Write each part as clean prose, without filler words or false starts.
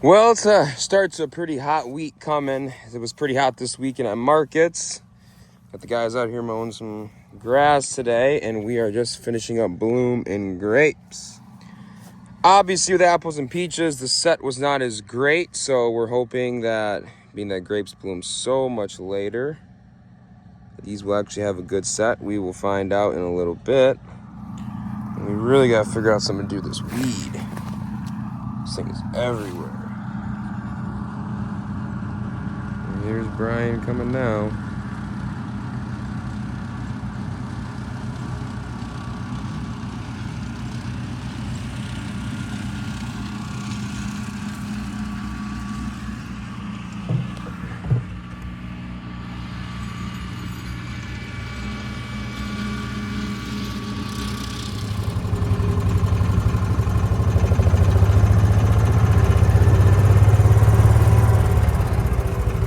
Well, it starts a pretty hot week coming. It was pretty hot this weekend at markets. Got the guys out here mowing some grass today, and we are just finishing up bloom in grapes. Obviously, with apples and peaches, the set was not as great, so we're hoping that, being that grapes bloom so much later, these will actually have a good set. We will find out in a little bit. And we really got to figure out something to do with this weed. This thing is everywhere. And here's Brian coming now.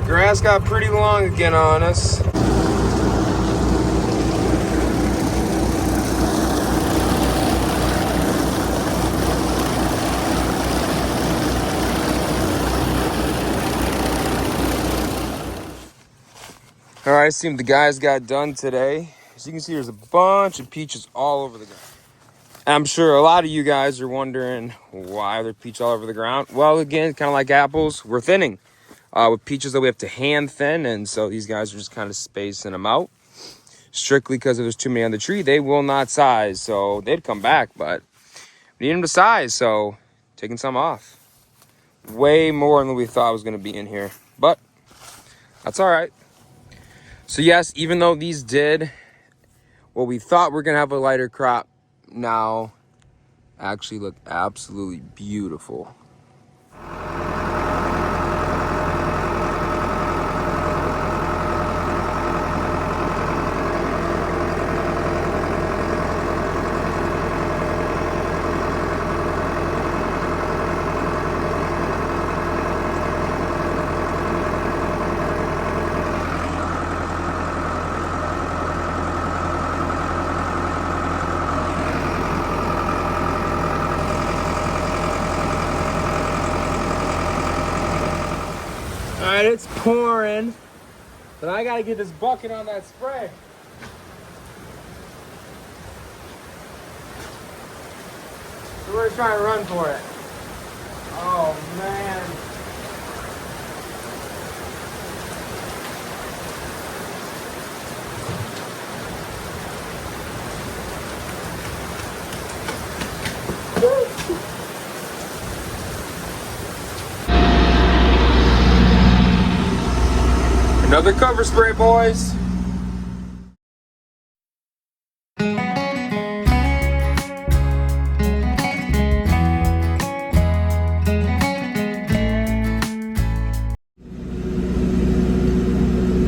Grass got pretty long again on us. All right, see what the guys got done today. As you can see, there's a bunch of peaches all over the ground. I'm sure a lot of you guys are wondering why there's peach all over the ground. Well, again, kind of like apples, we're thinning. With peaches that we have to hand thin, and so these guys are just kind of spacing them out. Strictly because if there's too many on the tree, they will not size. So they'd come back, but we need them to size, so taking some off. Way more than we thought was going to be in here, but that's all right. So yes, even though these did what we thought we're going to have a lighter crop, now actually look absolutely beautiful. All right, it's pouring, but I gotta get this bucket on that spray. So we're trying to run for it. Oh man. Another cover spray, boys.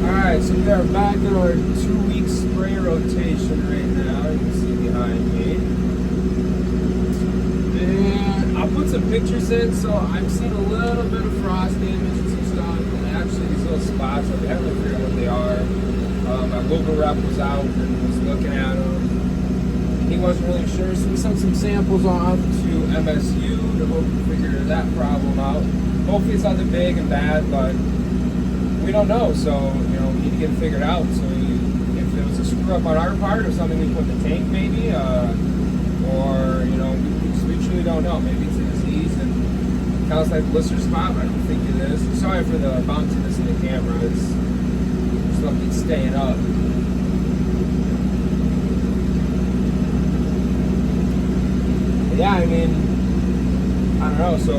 Alright, so we are back in our 2-week spray rotation right now. You can see behind me. And I'll put some pictures in, so I've seen a little bit of frost damage and some stuff. Actually, these little spots, we haven't figured out what they are. My local rep was out and was looking at them. He wasn't really sure, so we sent some samples off to MSU to hope to figure that problem out. Hopefully it's nothing big and bad, but we don't know, so we need to get it figured out. So if it was a screw up on our part or something we put in the tank maybe, or we truly don't know. Maybe it's a disease and calcified blister spot, but I don't think it is. Sorry for the bounciness in the camera. It's just lucky it's staying up. But yeah, I mean, I don't know. So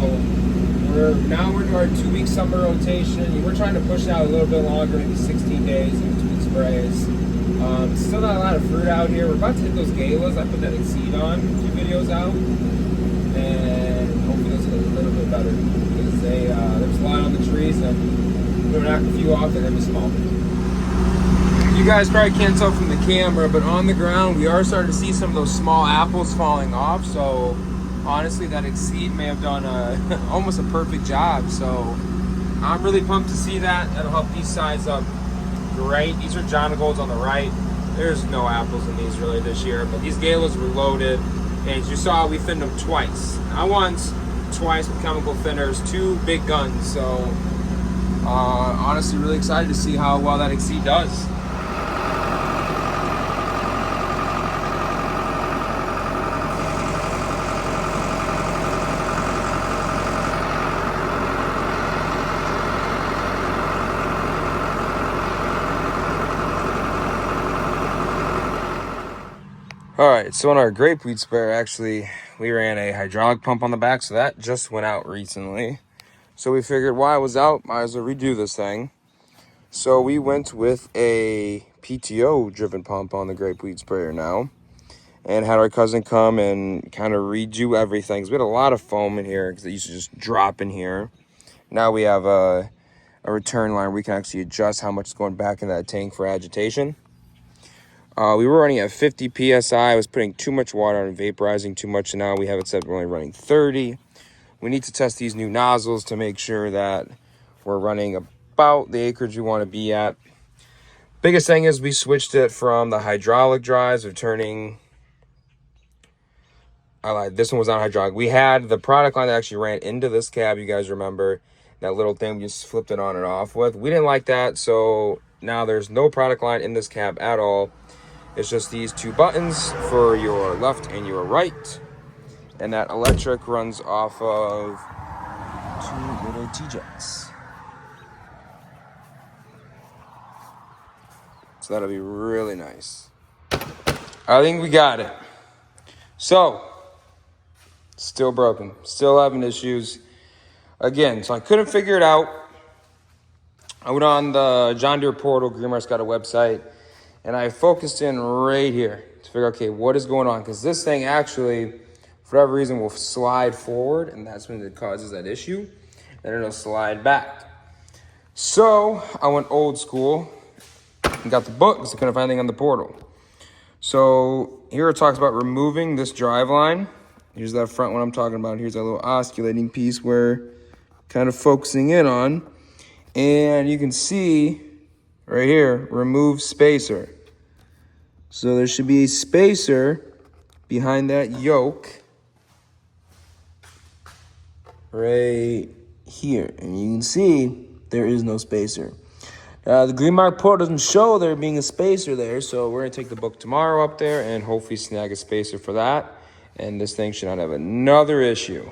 we're into our 2-week summer rotation. We're trying to push it out a little bit longer, maybe 16 days in between sprays. Still not a lot of fruit out here. We're about to hit those galas. I put that Accede on a few videos out, and hopefully those are a little bit better because there's a lot on the trees, and we're gonna knock a few off and then be small. You guys probably can't tell from the camera, but on the ground we are starting to see some of those small apples falling off. So honestly, that Accede may have done almost a perfect job. So I'm really pumped to see that. That'll help these size up great. These are John Golds on the right. There's no apples in these really this year, but these galas were loaded. And as you saw, we thinned them twice. Not once, twice with chemical thinners, 2 big guns. So honestly, really excited to see how well that Accede does. All right, so on our grape weed sprayer, actually, we ran a hydraulic pump on the back, so that just went out recently. So we figured while I was out, might as well redo this thing. So we went with a PTO-driven pump on the grape weed sprayer now, and had our cousin come and kind of redo everything. Cause we had a lot of foam in here because it used to just drop in here. Now we have a return line where we can actually adjust how much is going back in that tank for agitation. We were running at 50 PSI. I was putting too much water on, vaporizing too much, and now we have it set we're only running 30. We need to test these new nozzles to make sure that we're running about the acreage we want to be at. Biggest thing is we switched it from the hydraulic drives of turning. I lied, this one was on hydraulic. We had the product line that actually ran into this cab, you guys remember. That little thing we just flipped it on and off with. We didn't like that, so now there's no product line in this cab at all. It's just these 2 buttons for your left and your right. And that electric runs off of 2 little T-jacks. So that'll be really nice. I think we got it. So, still broken. Still having issues. Again, so I couldn't figure it out. I went on the John Deere portal. Greenmark's got a website. And I focused in right here to figure out, okay, what is going on? Because this thing actually, for whatever reason, will slide forward, and that's when it causes that issue. Then it'll slide back. So I went old school and got the book because I couldn't find anything on the portal. So here it talks about removing this drive line. Here's that front one I'm talking about. Here's that little osculating piece we're kind of focusing in on. And you can see right here, remove spacer. So there should be a spacer behind that yoke right here. And you can see there is no spacer. The Greenmark portal doesn't show there being a spacer there, so we're going to take the book tomorrow up there and hopefully snag a spacer for that. And this thing should not have another issue.